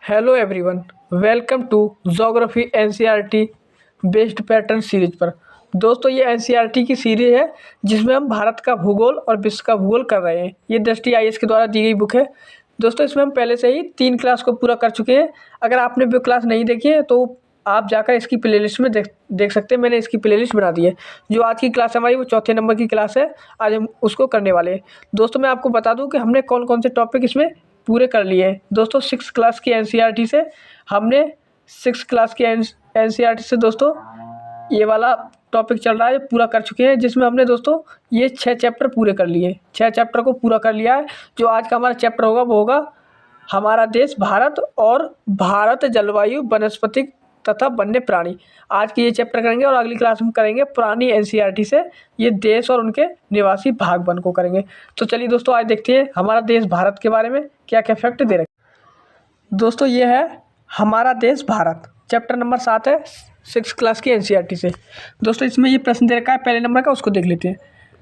Hello everyone, welcome to geography NCERT based pattern series पर। दोस्तों, ये एनसीईआरटी की सीरीज है जिसमें हम भारत का भूगोल और विश्व का भूगोल कर रहे हैं। ये दृष्टि आईएएस के द्वारा दी गई बुक है। दोस्तों, इसमें हम पहले से ही 3 क्लास को पूरा कर चुके हैं। अगर आपने वो क्लास नहीं देखी है तो आप जाकर इसकी प्लेलिस्ट में देख सकते हैं। मैंने इसकी प्लेलिस्ट बना दी है। जो आज की क्लास हमारी वो चौथे नंबर की क्लास है। आज हम उसको करने वाले हैं। दोस्तों, मैं आपको बता दूं कि हमने कौन कौन से टॉपिक इसमें पूरे कर लिए हैं। दोस्तों, 6 क्लास की एनसीईआरटी से हमने 6 क्लास की एनसीईआरटी से दोस्तों ये वाला टॉपिक चल रहा है, पूरा कर चुके हैं। जिसमें हमने दोस्तों ये 6 चैप्टर पूरे कर लिए। 6 चैप्टर को पूरा कर लिया है। जो आज का हमारा चैप्टर होगा वो होगा हमारा देश भारत और भारत जलवायु वनस्पतिक तथा वन्य प्राणी। आज की ये चैप्टर करेंगे और अगली क्लास में करेंगे पुरानी एनसीईआरटी से ये देश और उनके निवासी भाग वन को करेंगे। तो चलिए दोस्तों, आज देखते हैं हमारा देश भारत के बारे में क्या क्या फैक्ट दे रखे। दोस्तों, ये है हमारा देश भारत, चैप्टर नंबर 7 है 6 क्लास की एनसीईआरटी से। दोस्तों, इसमें ये प्रश्न दे रखा है पहले नंबर का, उसको देख लेते हैं।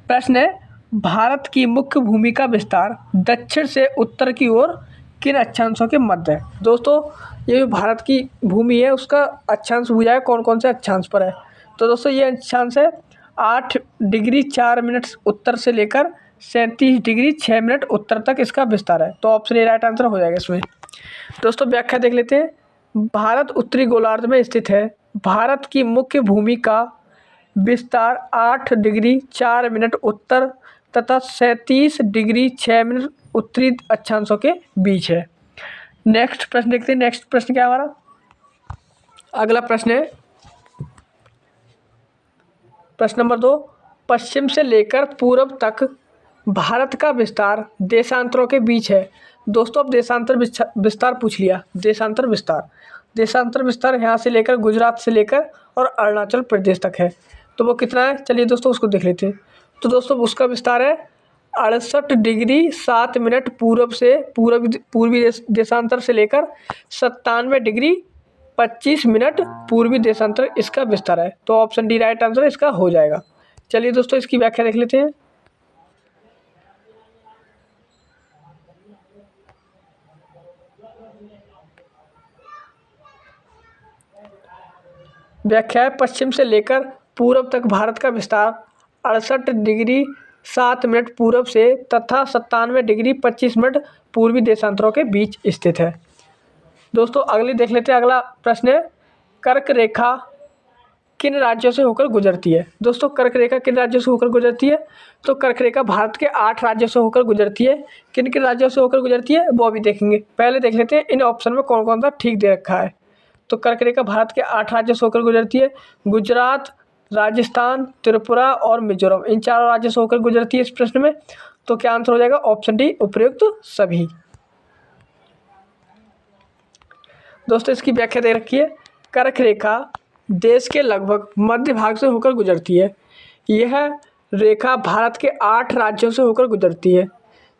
प्रश्न है, भारत की मुख्य भूमि का विस्तार दक्षिण से उत्तर की ओर किन अक्षांशों के मध्य है। दोस्तों, ये जो भारत की भूमि है उसका अक्षांश पूछा है, कौन कौन से अक्षांश पर है। तो दोस्तों, ये अक्षांश है 8 डिग्री 4 मिनट उत्तर से लेकर 37 डिग्री 6 मिनट उत्तर तक इसका विस्तार है। तो ऑप्शन ए राइट आंसर हो जाएगा इसमें। दोस्तों, व्याख्या देख लेते हैं। भारत उत्तरी गोलार्ध में स्थित है। भारत की मुख्य भूमि का विस्तार 8 डिग्री 4 मिनट उत्तर तथा 37 डिग्री 6 मिनट उत्तरी अक्षांशों के बीच है। नेक्स्ट प्रश्न देखते हैं। नेक्स्ट प्रश्न क्या है हमारा? अगला प्रश्न है प्रश्न नंबर 2। पश्चिम से लेकर पूर्व तक भारत का विस्तार देशांतरों के बीच है। दोस्तों, अब देशांतर विस्तार पूछ लिया। देशांतर विस्तार यहाँ से लेकर गुजरात से लेकर और अरुणाचल प्रदेश तक है। तो वो कितना है, चलिए दोस्तों उसको देख लेते हैं। तो दोस्तों, उसका विस्तार है 68 डिग्री 7 मिनट पूर्व से पूर्वी देशांतर से लेकर 97 डिग्री 25 मिनट पूर्वी देशांतर इसका विस्तार है। तो ऑप्शन डी राइट आंसर इसका हो जाएगा। चलिए दोस्तों, इसकी व्याख्या देख लेते हैं। व्याख्या है, पश्चिम से लेकर पूर्व तक भारत का विस्तार 68 डिग्री 7 मिनट पूर्व से तथा 97 डिग्री 25 मिनट पूर्वी देशांतरों के बीच स्थित है। दोस्तों, अगली देख लेते हैं। अगला प्रश्न है, कर्क रेखा किन राज्यों से होकर गुजरती है। दोस्तों, कर्क रेखा किन राज्यों से होकर गुजरती है? तो कर्क रेखा भारत के 8 राज्यों से होकर गुजरती है। किन किन राज्यों से होकर गुजरती है वो अभी देखेंगे। पहले देख लेते हैं इन ऑप्शन में कौन कौन सा ठीक दे रखा है। तो कर्क रेखा भारत के 8 राज्यों से होकर गुजरती है। गुजरात, राजस्थान, त्रिपुरा और मिजोरम, इन 4 राज्यों से होकर गुजरती है इस प्रश्न में। तो क्या आंसर हो जाएगा? ऑप्शन डी उपयुक्त सभी। दोस्तों, इसकी व्याख्या दे रखी है। कर्क रेखा देश के लगभग मध्य भाग से होकर गुजरती है। यह रेखा भारत के 8 राज्यों से होकर गुजरती है,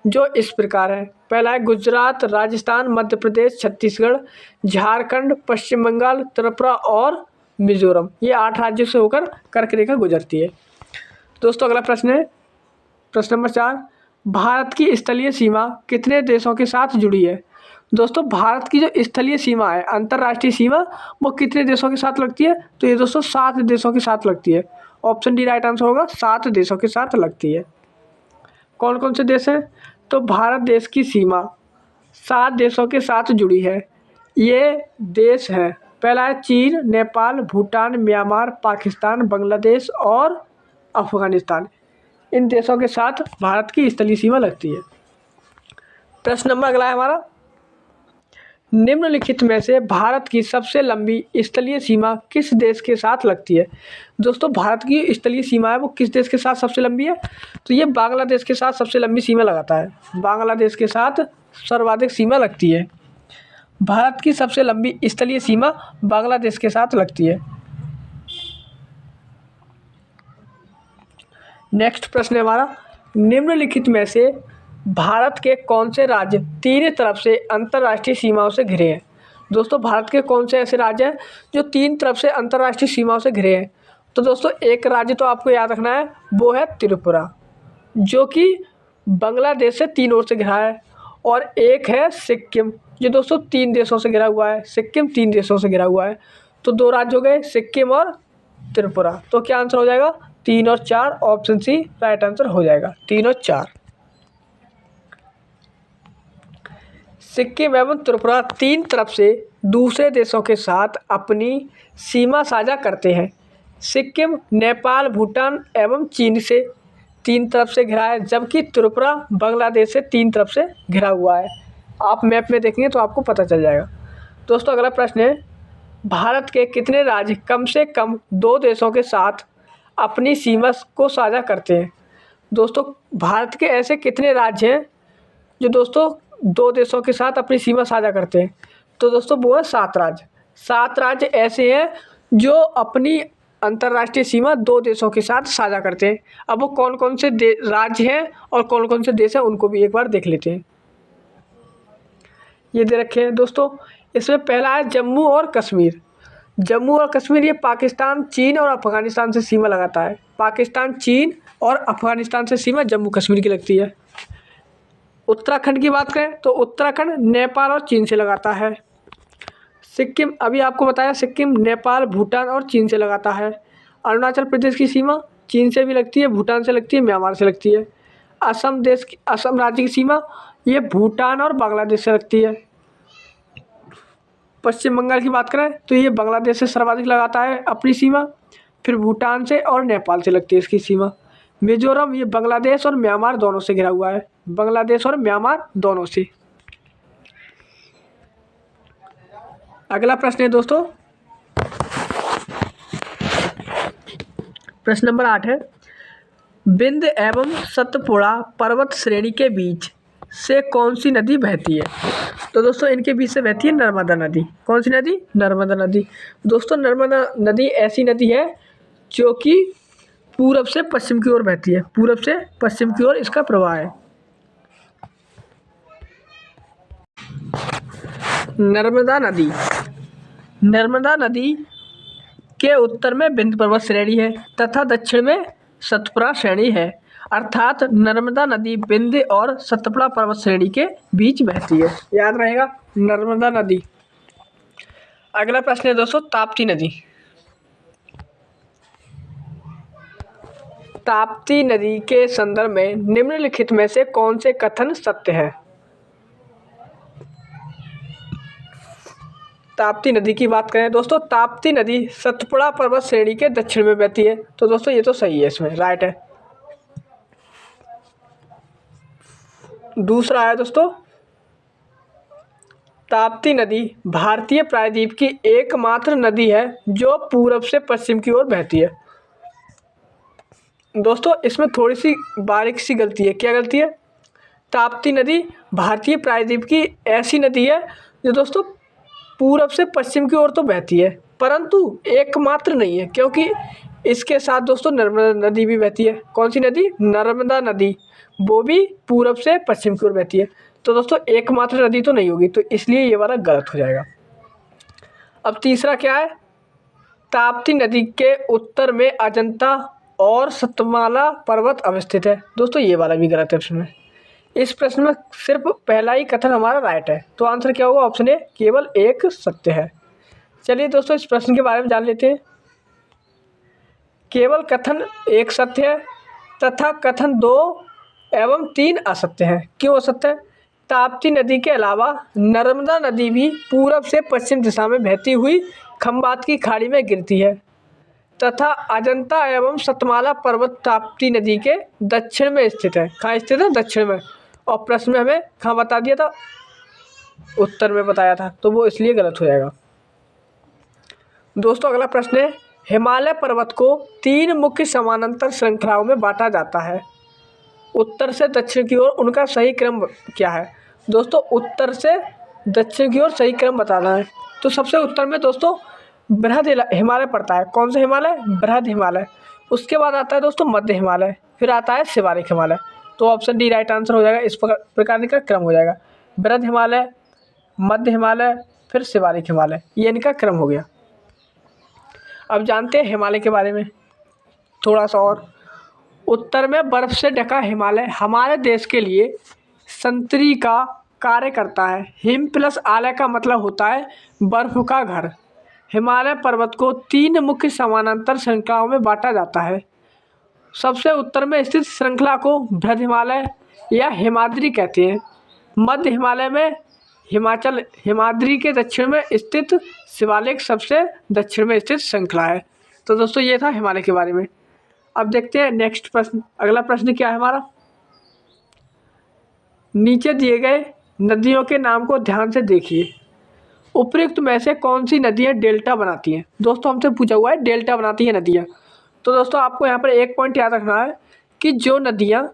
जो इस प्रकार है। पहला है गुजरात, राजस्थान, मध्य प्रदेश, छत्तीसगढ़, झारखंड, पश्चिम बंगाल, त्रिपुरा और मिजोरम। ये 8 राज्यों से होकर कर्क रेखा गुजरती है। दोस्तों, अगला प्रश्न है प्रश्न नंबर 4। भारत की स्थलीय सीमा कितने देशों के साथ जुड़ी है। दोस्तों, भारत की जो स्थलीय सीमा है, अंतर्राष्ट्रीय सीमा, वो कितने देशों के साथ लगती है? तो ये दोस्तों 7 देशों के साथ लगती है। ऑप्शन डी राइट आंसर होगा, 7 देशों के साथ लगती है। कौन कौन से देश हैं? तो भारत देश की सीमा 7 देशों के साथ जुड़ी है। ये देश हैं, पहला है चीन, नेपाल, भूटान, म्यांमार, पाकिस्तान, बांग्लादेश और अफगानिस्तान। इन देशों के साथ भारत की स्थलीय सीमा लगती है। प्रश्न नंबर अगला है हमारा, निम्नलिखित में से भारत की सबसे लंबी स्थलीय सीमा किस देश के साथ लगती है। दोस्तों, भारत की स्थलीय सीमा है वो किस देश के साथ सबसे लंबी है? तो ये बांग्लादेश के साथ सबसे लंबी सीमा लगाता है। बांग्लादेश के साथ सर्वाधिक सीमा लगती है। भारत की सबसे लंबी स्थलीय सीमा बांग्लादेश के साथ लगती है। नेक्स्ट प्रश्न है हमारा, निम्नलिखित में से भारत के कौन से राज्य तीन तरफ से अंतर्राष्ट्रीय सीमाओं से घिरे हैं। दोस्तों, भारत के कौन से ऐसे राज्य हैं जो 3 तरफ से अंतर्राष्ट्रीय सीमाओं से घिरे हैं? तो दोस्तों, एक राज्य तो आपको याद रखना है, वो है त्रिपुरा, जो कि बांग्लादेश से 3 ओर से घिरा है। और एक है सिक्किम, जो दोस्तों 3 देशों से घिरा हुआ है। सिक्किम 3 देशों से घिरा हुआ है। तो 2 राज्य हो गए, सिक्किम और त्रिपुरा। तो क्या आंसर हो जाएगा? 3 और 4, ऑप्शन सी राइट आंसर हो जाएगा, 3 और 4। सिक्किम एवं त्रिपुरा 3 तरफ से दूसरे देशों के साथ अपनी सीमा साझा करते हैं। सिक्किम नेपाल, भूटान एवं चीन से 3 तरफ से घिरा है, जबकि त्रिपुरा बांग्लादेश से 3 तरफ से घिरा हुआ है। आप मैप में देखेंगे तो आपको पता चल जाएगा। दोस्तों अगला प्रश्न है, भारत के कितने राज्य कम से कम 2 देशों के साथ अपनी सीमा को साझा करते हैं? दोस्तों भारत के ऐसे कितने राज्य हैं जो दोस्तों 2 देशों के साथ अपनी सीमा साझा करते हैं? तो दोस्तों वो है 7 राज्य। 7 राज्य ऐसे हैं जो अपनी अंतर्राष्ट्रीय सीमा 2 देशों के साथ साझा करते हैं। अब वो कौन कौन से राज्य हैं और कौन कौन से देश हैं उनको भी एक बार देख लेते हैं। ये दे रखे हैं दोस्तों। इसमें पहला है जम्मू और कश्मीर। जम्मू और कश्मीर ये पाकिस्तान, चीन और अफगानिस्तान से सीमा लगाता है। पाकिस्तान, चीन और अफगानिस्तान से सीमा जम्मू कश्मीर की लगती है। उत्तराखंड की बात करें तो उत्तराखंड नेपाल और चीन से लगाता है। सिक्किम अभी आपको बताया, सिक्किम नेपाल, भूटान और चीन से लगाता है। अरुणाचल प्रदेश की सीमा चीन से भी लगती है, भूटान से लगती है, म्यांमार से लगती है। असम राज्य की सीमा ये भूटान और बांग्लादेश से लगती है। पश्चिम बंगाल की बात करें तो ये बांग्लादेश से सर्वाधिक लगाता है अपनी सीमा, फिर भूटान से और नेपाल से लगती है इसकी सीमा। मिजोरम ये बांग्लादेश और म्यांमार दोनों से घिरा हुआ है, बांग्लादेश और म्यांमार दोनों से। अगला प्रश्न है दोस्तों, प्रश्न नंबर 8 है, विंध्य एवं सतपुड़ा पर्वत श्रेणी के बीच से कौन सी नदी बहती है? तो दोस्तों इनके बीच से बहती है नर्मदा नदी। कौन सी नदी? नर्मदा नदी। दोस्तों नर्मदा नदी ऐसी नदी है जो कि पूरब से पश्चिम की ओर बहती है, पूरब से पश्चिम की ओर इसका प्रवाह है। नर्मदा नदी, नर्मदा नदी के उत्तर में विंध्य पर्वत श्रेणी है तथा दक्षिण में सतपुड़ा श्रेणी है, अर्थात नर्मदा नदी विंध्य और सतपुड़ा पर्वत श्रेणी के बीच बहती है। याद रहेगा, नर्मदा नदी। अगला प्रश्न है दोस्तों, ताप्ती नदी। ताप्ती नदी के संदर्भ में निम्नलिखित में से कौन से कथन सत्य है? ताप्ती नदी की बात करें दोस्तों, ताप्ती नदी सतपुड़ा पर्वत श्रेणी के दक्षिण में बहती है। तो दोस्तों ये तो सही है, इसमें राइट है। दूसरा है दोस्तों, ताप्ती नदी भारतीय प्रायद्वीप की एकमात्र नदी है जो पूरब से पश्चिम की ओर बहती है। दोस्तों इसमें थोड़ी सी बारीक सी गलती है। क्या गलती है? ताप्ती नदी भारतीय प्रायद्वीप की ऐसी नदी है जो दोस्तों पूरब से पश्चिम की ओर तो बहती है, परंतु एकमात्र नहीं है, क्योंकि इसके साथ दोस्तों नर्मदा नदी भी बहती है। कौन सी नदी? नर्मदा नदी, वो भी पूरब से पश्चिम की ओर बहती है। तो दोस्तों एकमात्र नदी तो नहीं होगी, तो इसलिए ये वाला गलत हो जाएगा। अब तीसरा क्या है? ताप्ती नदी के उत्तर में अजंता और सतमाला पर्वत अवस्थित है। दोस्तों ये वाला भी गलत है। इसमें इस प्रश्न में सिर्फ पहला ही कथन हमारा राइट है, तो आंसर क्या होगा? ऑप्शन ए केवल एक सत्य है। चलिए दोस्तों इस प्रश्न के बारे में जान लेते हैं। केवल कथन एक सत्य है तथा कथन 2 एवं 3 असत्य है। क्यों असत्य है? ताप्ती नदी के अलावा नर्मदा नदी भी पूरब से पश्चिम दिशा में बहती हुई खंबात की खाड़ी में गिरती है तथा अजंता एवं सतमाला पर्वत ताप्ती नदी के दक्षिण में स्थित है। कहाँ स्थित है? दक्षिण में। और प्रश्न में हमें कहाँ बता दिया था? उत्तर में बताया था, तो वो इसलिए गलत हो जाएगा। दोस्तों अगला प्रश्न है, हिमालय पर्वत को 3 मुख्य समानांतर श्रृंखलाओं में बांटा जाता है। उत्तर से दक्षिण की ओर उनका सही क्रम क्या है? दोस्तों उत्तर से दक्षिण की ओर सही क्रम बताना है। तो सबसे उत्तर में दोस्तों बृहद हिमालय पड़ता है। कौन सा हिमालय? बृहद हिमालय। उसके बाद आता है दोस्तों मध्य हिमालय, फिर आता है शिवालिक हिमालय। तो ऑप्शन डी राइट आंसर हो जाएगा। इस प्रकार का क्रम हो जाएगा, बृहद हिमालय, मध्य हिमालय, फिर शिवालिक हिमालय, ये इनका क्रम हो गया। अब जानते हैं हिमालय के बारे में थोड़ा सा और। उत्तर में बर्फ से ढका हिमालय हमारे देश के लिए संतरी का कार्य करता है। हिम प्लस आलय का मतलब होता है बर्फ का घर। हिमालय पर्वत को 3 मुख्य समानांतर श्रृंखलाओं में बांटा जाता है। सबसे उत्तर में स्थित श्रृंखला को बृहद हिमालय या हिमाद्री कहते हैं। मध्य हिमालय में हिमाचल हिमाद्री के दक्षिण में स्थित शिवालिक सबसे दक्षिण में स्थित श्रृंखला है। तो दोस्तों ये था हिमालय के बारे में। अब देखते हैं नेक्स्ट प्रश्न। अगला प्रश्न क्या है हमारा, नीचे दिए गए नदियों के नाम को ध्यान से देखिए। उपयुक्त में से कौन सी नदियाँ डेल्टा बनाती हैं। दोस्तों हमसे पूछा हुआ है डेल्टा बनाती हैं नदियाँ। तो दोस्तों आपको यहाँ पर एक पॉइंट याद रखना है कि जो नदियाँ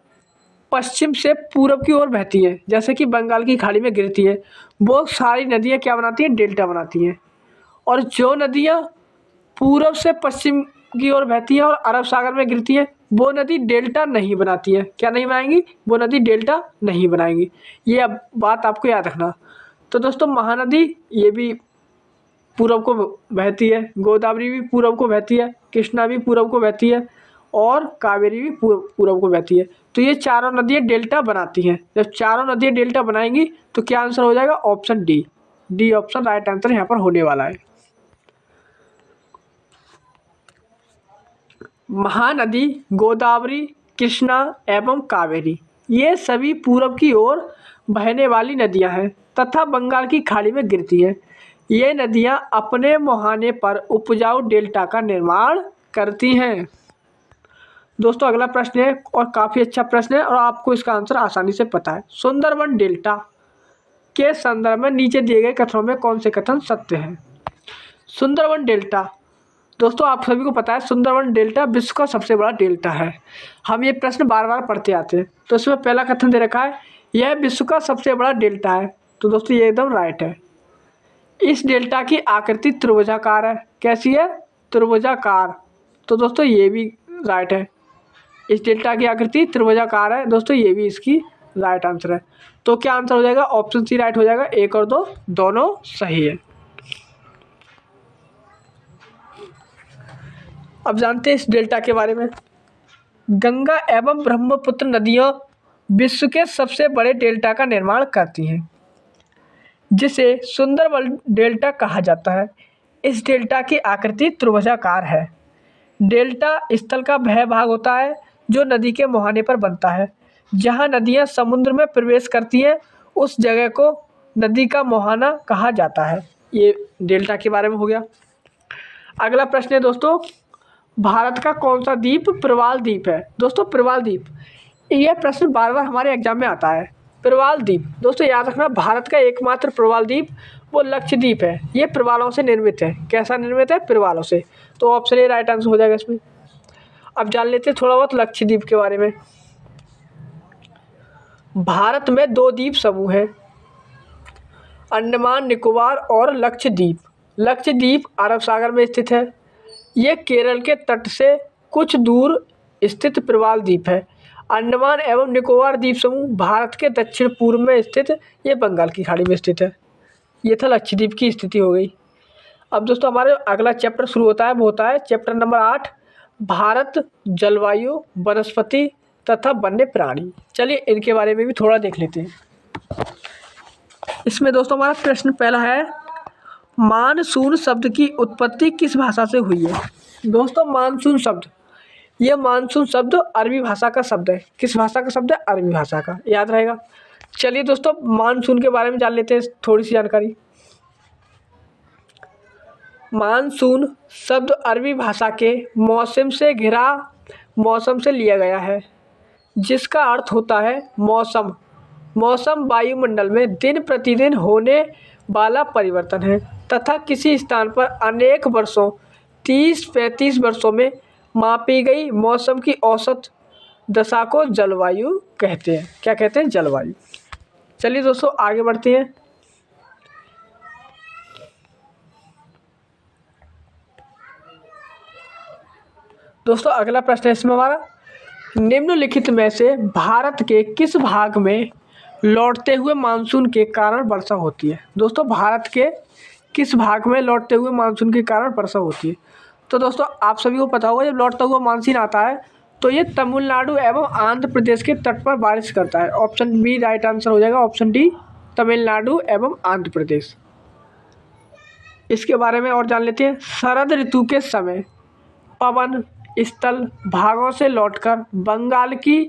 पश्चिम से पूरब की ओर बहती हैं, जैसे कि बंगाल की खाड़ी में गिरती है, वो सारी नदियाँ क्या बनाती हैं, डेल्टा बनाती हैं। और जो नदियाँ पूरब से पश्चिम की ओर बहती है और अरब सागर में गिरती है, वो नदी डेल्टा नहीं बनाती है। क्या नहीं बनाएंगी, वो नदी डेल्टा नहीं बनाएंगी। ये अब बात आपको याद रखना। तो दोस्तों महानदी ये भी पूरब को बहती है, गोदावरी भी पूरब को बहती है, कृष्णा भी पूरब को बहती है और कावेरी भी पूरब को बहती है। तो ये चारों नदियाँ डेल्टा बनाती हैं। जब चारों नदियाँ डेल्टा बनाएंगी तो क्या आंसर हो जाएगा, option D. D option right answer यहाँ पर होने वाला है। महानदी गोदावरी, कृष्णा एवं कावेरी ये सभी पूरब की ओर बहने वाली नदियां हैं तथा बंगाल की खाड़ी में गिरती हैं। ये नदियां अपने मुहाने पर उपजाऊ डेल्टा का निर्माण करती हैं। दोस्तों अगला प्रश्न है और काफ़ी अच्छा प्रश्न है और आपको इसका आंसर आसानी से पता है। सुंदरबन डेल्टा के संदर्भ में नीचे दिए गए कथनों में कौन से कथन सत्य हैं। सुंदरबन डेल्टा, दोस्तों आप सभी को पता है सुंदरबन डेल्टा विश्व का सबसे बड़ा डेल्टा है। हम ये प्रश्न बार बार पढ़ते आते हैं। तो इसमें पहला कथन दे रखा है यह विश्व का सबसे बड़ा डेल्टा है। तो दोस्तों ये एकदम राइट है। इस डेल्टा की आकृति त्रिभुजाकार है। कैसी है, त्रिभुजाकार। तो दोस्तों ये भी राइट है। इस डेल्टा की आकृति त्रिभुजाकार है। दोस्तों ये भी इसकी राइट आंसर है। तो क्या आंसर हो जाएगा, ऑप्शन सी राइट हो जाएगा। 1 और 2 दोनों सही है। अब जानते हैं इस डेल्टा के बारे में। गंगा एवं ब्रह्मपुत्र नदियाँ विश्व के सबसे बड़े डेल्टा का निर्माण करती हैं, जिसे सुंदरबन डेल्टा कहा जाता है। इस डेल्टा की आकृति त्रिभुजाकार है। डेल्टा स्थल का वह भाग होता है जो नदी के मुहाने पर बनता है। जहाँ नदियाँ समुद्र में प्रवेश करती हैं उस जगह को नदी का मुहाना कहा जाता है। ये डेल्टा के बारे में हो गया। अगला प्रश्न है दोस्तों, भारत का कौन सा द्वीप प्रवाल द्वीप है। दोस्तों प्रवाल द्वीप, यह प्रश्न बार बार हमारे एग्जाम में आता है। प्रवाल द्वीप, दोस्तों याद रखना भारत का एकमात्र प्रवाल द्वीप वो लक्षद्वीप है। ये प्रवालों से निर्मित है। कैसा निर्मित है, प्रवालों से। तो ऑप्शन ए राइट आंसर हो जाएगा इसमें। अब जान लेते हैं थोड़ा बहुत लक्षद्वीप के बारे में। भारत में 2 द्वीप समूह हैं, अंडमान निकोबार और लक्षद्वीप। लक्षद्वीप अरब सागर में स्थित है। ये केरल के तट से कुछ दूर स्थित प्रवाल द्वीप है। अंडमान एवं निकोबार द्वीप समूह भारत के दक्षिण पूर्व में स्थित, ये बंगाल की खाड़ी में स्थित है। ये था लक्षद्वीप की स्थिति हो गई। अब दोस्तों हमारे अगला चैप्टर शुरू होता है, वो होता है चैप्टर नंबर 8, भारत, जलवायु, वनस्पति तथा वन्य प्राणी। चलिए इनके बारे में भी थोड़ा देख लेते हैं। इसमें दोस्तों हमारा प्रश्न पहला है, मानसून शब्द की उत्पत्ति किस भाषा से हुई है। दोस्तों मानसून शब्द, ये मानसून शब्द अरबी भाषा का शब्द है। किस भाषा का शब्द है, अरबी भाषा का, याद रहेगा। चलिए दोस्तों मानसून के बारे में जान लेते हैं थोड़ी सी जानकारी। मानसून शब्द अरबी भाषा के मौसम से घिरा, मौसम से लिया गया है, जिसका अर्थ होता है मौसम। मौसम वायुमंडल में दिन प्रतिदिन होने वाला परिवर्तन है तथा किसी स्थान पर अनेक वर्षों 30-35 वर्षों में मापी गई मौसम की औसत दशा को जलवायु कहते हैं। क्या कहते हैं, जलवायु। चलिए दोस्तों आगे बढ़ते हैं। दोस्तों अगला प्रश्न है इसमें हमारा, निम्नलिखित में से भारत के किस भाग में लौटते हुए मानसून के कारण वर्षा होती है। दोस्तों भारत के किस भाग में लौटते हुए मानसून के कारण वर्षा होती है। तो दोस्तों आप सभी को पता होगा जब लौटता हुआ मानसून आता है तो ये तमिलनाडु एवं आंध्र प्रदेश के तट पर बारिश करता है। ऑप्शन बी राइट आंसर हो जाएगा, ऑप्शन डी तमिलनाडु एवं आंध्र प्रदेश। इसके बारे में और जान लेते हैं। शरद ऋतु के समय पवन स्थल भागों से लौटकर बंगाल की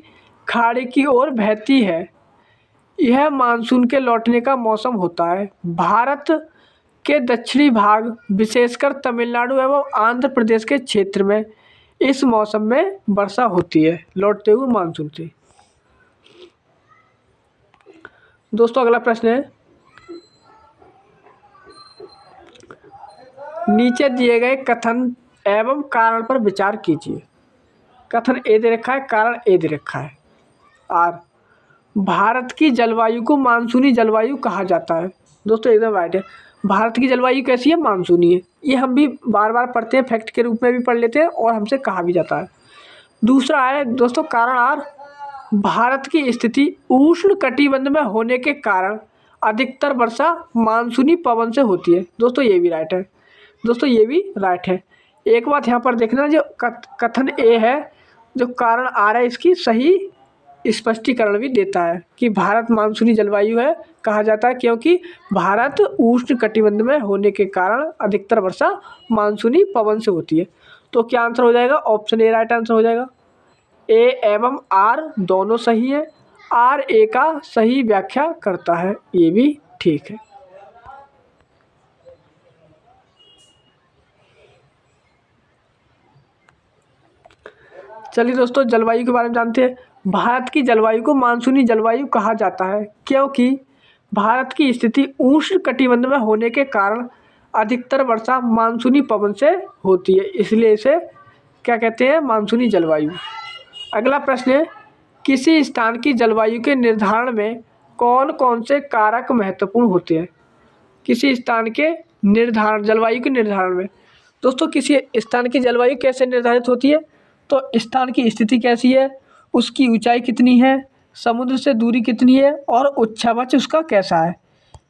खाड़ी की ओर बहती है। यह मानसून के लौटने का मौसम होता है। भारत के दक्षिणी भाग विशेषकर तमिलनाडु एवं आंध्र प्रदेश के क्षेत्र में इस मौसम में वर्षा होती है लौटते हुए मानसून से। दोस्तों अगला प्रश्न है, नीचे दिए गए कथन एवं कारण पर विचार कीजिए। कथन ए दे रखा है, कारण ए दे रखा है। आर, भारत की जलवायु को मानसूनी जलवायु कहा जाता है। दोस्तों एकदम राइट है। भारत की जलवायु कैसी है? मानसूनी है। ये हम भी बार बार पढ़ते हैं, फैक्ट के रूप में भी पढ़ लेते हैं और हमसे कहा भी जाता है। दूसरा है दोस्तों कारण आर, भारत की स्थिति उष्ण कटिबंध में होने के कारण अधिकतर वर्षा मानसूनी पवन से होती है। दोस्तों ये भी राइट है। दोस्तों ये भी राइट है। एक बात यहाँ पर देखना, जो कथन ए है, जो कारण आर है, इसकी सही स्पष्टीकरण भी देता है कि भारत मानसूनी जलवायु है कहा जाता है क्योंकि भारत उष्ण कटिबंध में होने के कारण अधिकतर वर्षा मानसूनी पवन से होती है। तो क्या आंसर हो जाएगा? ऑप्शन ए राइट आंसर हो जाएगा। ए एवं आर दोनों सही है। आर ए का सही व्याख्या करता है, ये भी ठीक है। चलिए दोस्तों जलवायु के बारे में जानते हैं। भारत की जलवायु को मानसूनी जलवायु कहा जाता है क्योंकि भारत की स्थिति उष्ण कटिबंध में होने के कारण अधिकतर वर्षा मानसूनी पवन से होती है, इसलिए इसे क्या कहते हैं? मानसूनी जलवायु। अगला प्रश्न है, किसी स्थान की जलवायु के निर्धारण में कौन कौन से कारक महत्वपूर्ण होते हैं? किसी स्थान के निर्धारण, जलवायु के निर्धारण में दोस्तों किसी स्थान की जलवायु कैसे निर्धारित होती है? तो स्थान की स्थिति कैसी है, उसकी ऊंचाई कितनी है, समुद्र से दूरी कितनी है और उच्छावच उसका कैसा है,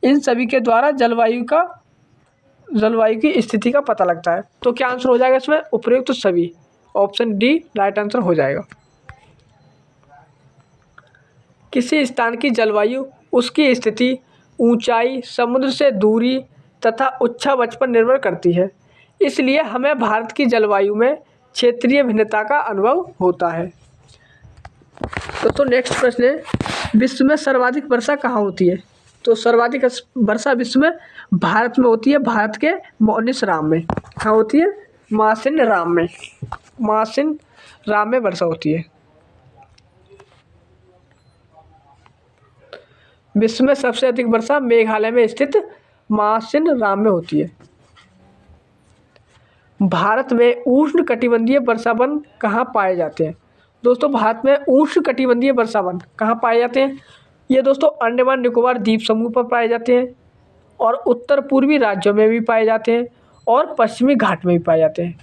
इन सभी के द्वारा जलवायु की स्थिति का पता लगता है। तो क्या आंसर हो जाएगा इसमें? उपयुक्त तो सभी, ऑप्शन डी राइट आंसर हो जाएगा। किसी स्थान की जलवायु उसकी स्थिति, ऊंचाई, समुद्र से दूरी तथा उच्छावच पर निर्भर करती है, इसलिए हमें भारत की जलवायु में क्षेत्रीय भिन्नता का अनुभव होता है। दोस्तों नेक्स्ट प्रश्न है, विश्व में सर्वाधिक वर्षा कहाँ होती है? तो सर्वाधिक वर्षा विश्व में भारत में होती है, भारत के मौसिनराम में। कहाँ होती है? मौसिनराम में। मौसिनराम में वर्षा होती है। विश्व में सबसे अधिक वर्षा मेघालय में स्थित मौसिनराम में होती है। भारत में उष्ण कटिबंधीय वर्षावन कहाँ पाए जाते हैं? दोस्तों भारत में उष्ण कटिबंधीय वर्षावन कहाँ पाए जाते हैं? ये दोस्तों अंडमान निकोबार द्वीप समूह पर पाए जाते हैं और उत्तर पूर्वी राज्यों में भी पाए जाते हैं और पश्चिमी घाट में भी पाए जाते हैं।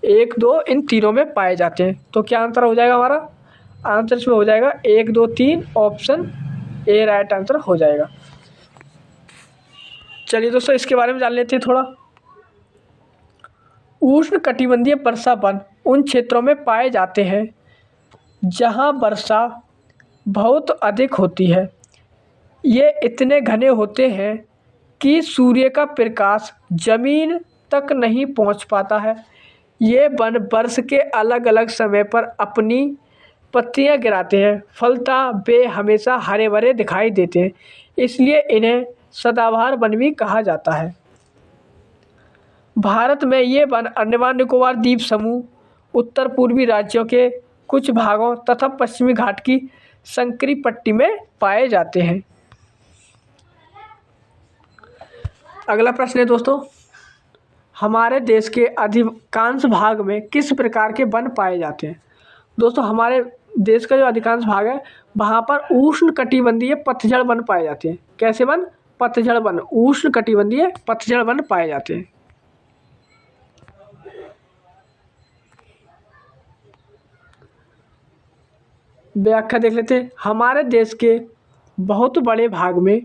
1, 2 इन तीनों में पाए जाते हैं। तो क्या आंसर हो जाएगा हमारा? आंसर इसमें हो जाएगा 1, 2, 3 ऑप्शन ए राइट आंसर हो जाएगा। चलिए दोस्तों इसके बारे में जान लेते हैं थोड़ा। उष्ण कटिबंधीय वर्षावन उन क्षेत्रों में पाए जाते हैं जहां वर्षा बहुत अधिक होती है। ये इतने घने होते हैं कि सूर्य का प्रकाश जमीन तक नहीं पहुंच पाता है। ये वन वर्ष के अलग अलग समय पर अपनी पत्तियां गिराते हैं, फलतः वे हमेशा हरे भरे दिखाई देते हैं, इसलिए इन्हें सदाबहार वन भी कहा जाता है। भारत में ये वन अंडमान निकोबार द्वीप समूह, उत्तर पूर्वी राज्यों के कुछ भागों तथा पश्चिमी घाट की संकरी पट्टी में पाए जाते हैं। अगला प्रश्न है दोस्तों, हमारे देश के अधिकांश भाग में किस प्रकार के वन पाए जाते हैं? दोस्तों हमारे देश का जो अधिकांश भाग है वहाँ पर उष्ण कटिबंधीय पतझड़ वन पाए जाते हैं। कैसे वन? पतझड़ वन, उष्ण कटिबंधीय पतझड़ वन पाए जाते हैं। व्याख्या देख लेते हैं। हमारे देश के बहुत बड़े भाग में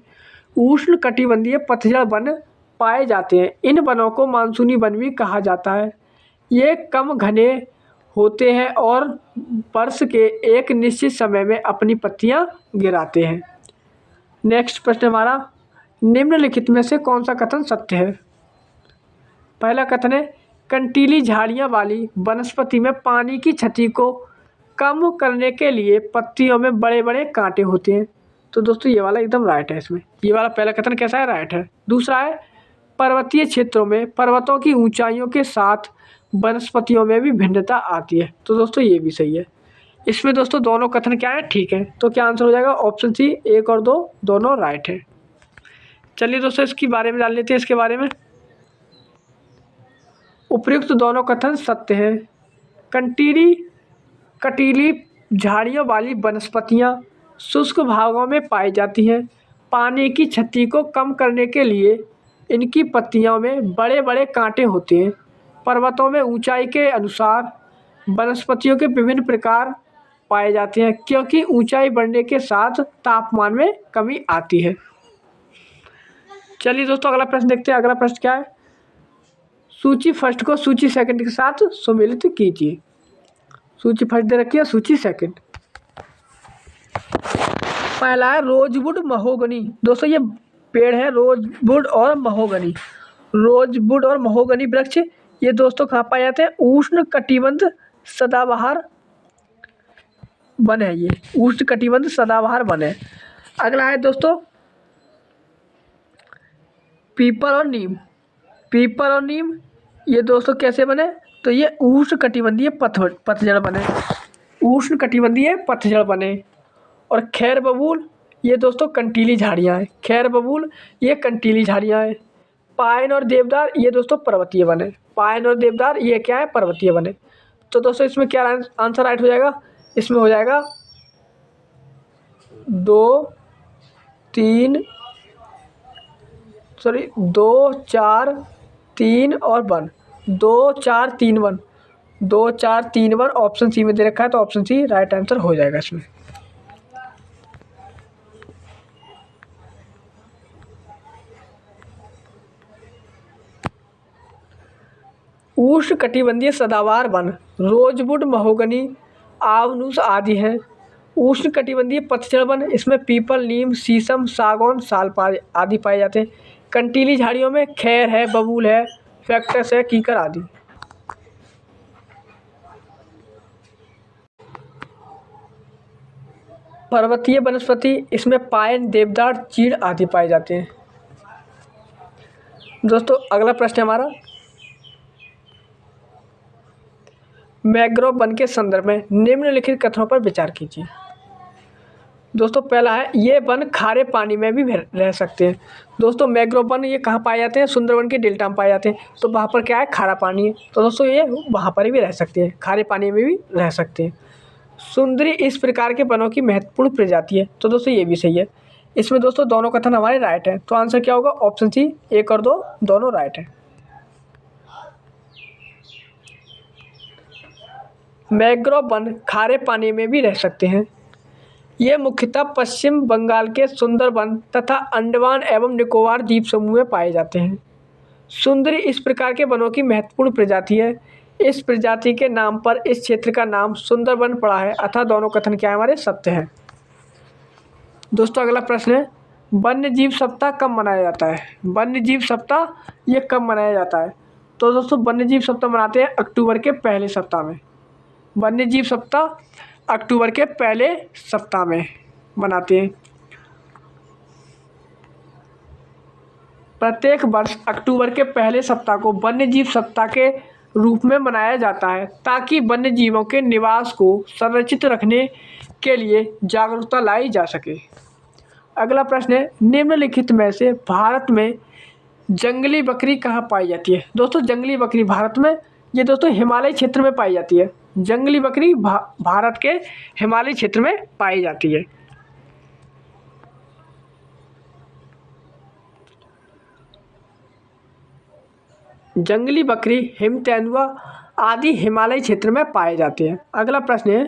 उष्ण कटिबंधीय पतझड़ वन पाए जाते हैं। इन वनों को मानसूनी वन भी कहा जाता है। ये कम घने होते हैं और वर्ष के एक निश्चित समय में अपनी पत्तियां गिराते हैं। नेक्स्ट प्रश्न हमारा, निम्नलिखित में से कौन सा कथन सत्य है? पहला कथन है कंटीली झाड़ियाँ वाली वनस्पति में पानी की क्षति को कम करने के लिए पत्तियों में बड़े बड़े कांटे होते हैं। तो दोस्तों ये वाला एकदम राइट है। इसमें ये वाला पहला कथन कैसा है? राइट है। दूसरा है पर्वतीय क्षेत्रों में पर्वतों की ऊंचाइयों के साथ वनस्पतियों में भी भिन्नता आती है। तो दोस्तों ये भी सही है। इसमें दोस्तों दोनों कथन क्या है? ठीक है। तो क्या आंसर हो जाएगा? ऑप्शन सी 1 और 2 दोनों राइट है। चलिए दोस्तों इसके बारे में जान लेते हैं। इसके बारे में उपयुक्त दोनों कथन सत्य हैं। कटीली झाड़ियों वाली वनस्पतियां शुष्क भागों में पाई जाती हैं। पानी की क्षति को कम करने के लिए इनकी पत्तियों में बड़े बड़े कांटे होते हैं। पर्वतों में ऊंचाई के अनुसार वनस्पतियों के विभिन्न प्रकार पाए जाते हैं क्योंकि ऊंचाई बढ़ने के साथ तापमान में कमी आती है। चलिए दोस्तों अगला प्रश्न देखते हैं। अगला प्रश्न क्या है? सूची फर्स्ट को सूची सेकंड के साथ सम्मिलित कीजिए। सूची फर्स्ट दे रखी है, सूची सेकंड। पहला है रोजवुड महोगनी। दोस्तों ये पेड़ है रोजवुड और महोगनी। रोजवुड और महोगनी वृक्ष ये दोस्तों कहाँ पाए जाते हैं? उष्ण कटिबंध सदाबहार वन है। ये उष्ण कटिबंध सदाबहार वन है। अगला है दोस्तों पीपल और नीम। पीपल और नीम ये दोस्तों कैसे बने? तो ये उष्ण कटिबंधीय पतझड़ बने। उष्ण कटिबंधीय पतझड़ बने। और खैर बबूल ये दोस्तों कंटीली झाड़ियाँ हैं। खैर बबूल ये कंटीली झाड़ियाँ हैं। पाइन और देवदार ये दोस्तों पर्वतीय बने। पाइन और देवदार ये क्या है? पर्वतीय बने। तो दोस्तों इसमें क्या आंसर राइट हो जाएगा? इसमें हो जाएगा 2 4 3 और 1। 2 4 3 1। 2 4 3 1 ऑप्शन सी में दे रखा है। तो ऑप्शन सी राइट आंसर हो जाएगा इसमें। उष्ण कटिबंधीय सदाबहार वन रोजवुड महोगनी आवनुस आदि हैं। उष्ण कटिबंधीय पतझड़ वन इसमें पीपल नीम शीशम सागौन साल आदि पाए जाते हैं। कंटीली झाड़ियों में खैर है, बबूल है, फैक्टस है, कीकर आदि। पर्वतीय वनस्पति इसमें पाइन देवदार चीड़ आदि पाए जाते हैं। दोस्तों अगला प्रश्न हमारा मैंग्रोव वन के संदर्भ में निम्नलिखित कथनों पर विचार कीजिए। दोस्तों पहला है ये वन खारे पानी में भी रह सकते हैं। दोस्तों मैंग्रोव वन ये कहाँ पाए जाते हैं? सुंदरवन के डेल्टा में पाए जाते हैं। तो वहाँ पर क्या है? खारा पानी है। तो दोस्तों ये वहाँ पर भी रह सकते हैं, खारे पानी में भी रह सकते हैं। सुंदरी इस प्रकार के वनों की महत्वपूर्ण प्रजाति है। तो दोस्तों ये भी सही है। इसमें दोस्तों दोनों कथन हमारे राइट है। तो आंसर क्या होगा? ऑप्शन सी 1 और 2 दोनों राइट है। मैंग्रोव वन खारे पानी में भी रह सकते हैं। ये मुख्यतः पश्चिम बंगाल के सुंदरवन तथा अंडमान एवं निकोबार द्वीप समूह में पाए जाते हैं। सुंदरी इस प्रकार के वनों की महत्वपूर्ण प्रजाति है। इस प्रजाति के नाम पर इस क्षेत्र का नाम सुंदरवन पड़ा है। अतः दोनों कथन क्या हमारे सत्य हैं। दोस्तों अगला प्रश्न है वन्य जीव सप्ताह कब मनाया जाता है? वन्य जीव सप्ताह ये कब मनाया जाता है? तो दोस्तों वन्य जीव सप्ताह मनाते हैं अक्टूबर के पहले सप्ताह में। वन्य जीव सप्ताह अक्टूबर के पहले सप्ताह में मनाते हैं। प्रत्येक वर्ष अक्टूबर के पहले सप्ताह को वन्य जीव सप्ताह के रूप में मनाया जाता है ताकि वन्य जीवों के निवास को संरक्षित रखने के लिए जागरूकता लाई जा सके। अगला प्रश्न है निम्नलिखित में से भारत में जंगली बकरी कहाँ पाई जाती है? दोस्तों जंगली बकरी भारत में ये दोस्तों हिमालय क्षेत्र में पाई जाती है। जंगली बकरी भारत के हिमालय क्षेत्र में पाई जाती है। जंगली बकरी हिम तेंदुआ आदि हिमालय क्षेत्र में पाए जाते हैं। अगला प्रश्न है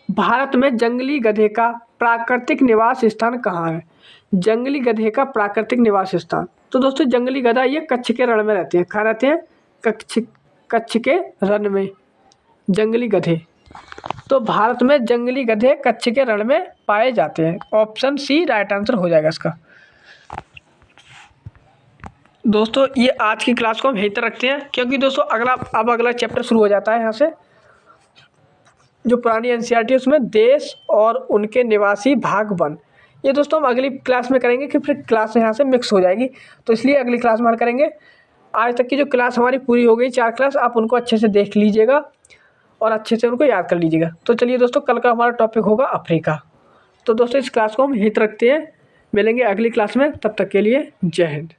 भारत में जंगली गधे का प्राकृतिक निवास स्थान कहाँ है? जंगली गधे का प्राकृतिक निवास स्थान तो दोस्तों जंगली गधा ये कच्छ के रण में रहते हैं। कहाँ रहते हैं? कच्छ के रण में जंगली गधे। तो भारत में जंगली गधे कच्छ के रण में पाए जाते हैं। ऑप्शन सी राइट आंसर हो जाएगा इसका। दोस्तों ये आज की क्लास को हम यहीं तक रखते हैं, क्योंकि दोस्तों अगला चैप्टर शुरू हो जाता है यहाँ से। जो पुरानी एनसीईआरटी है उसमें देश और उनके निवासी भाग 1, ये दोस्तों हम अगली क्लास में करेंगे, कि फिर क्लास यहाँ से मिक्स हो जाएगी, तो इसलिए अगली क्लास में करेंगे। आज तक की जो क्लास हमारी पूरी हो गई 4 क्लास, आप उनको अच्छे से देख लीजिएगा और अच्छे से उनको याद कर लीजिएगा। तो चलिए दोस्तों, कल का हमारा टॉपिक होगा अफ्रीका। तो दोस्तों इस क्लास को हम यहीं तक रखते हैं, मिलेंगे अगली क्लास में, तब तक के लिए जय हिंद।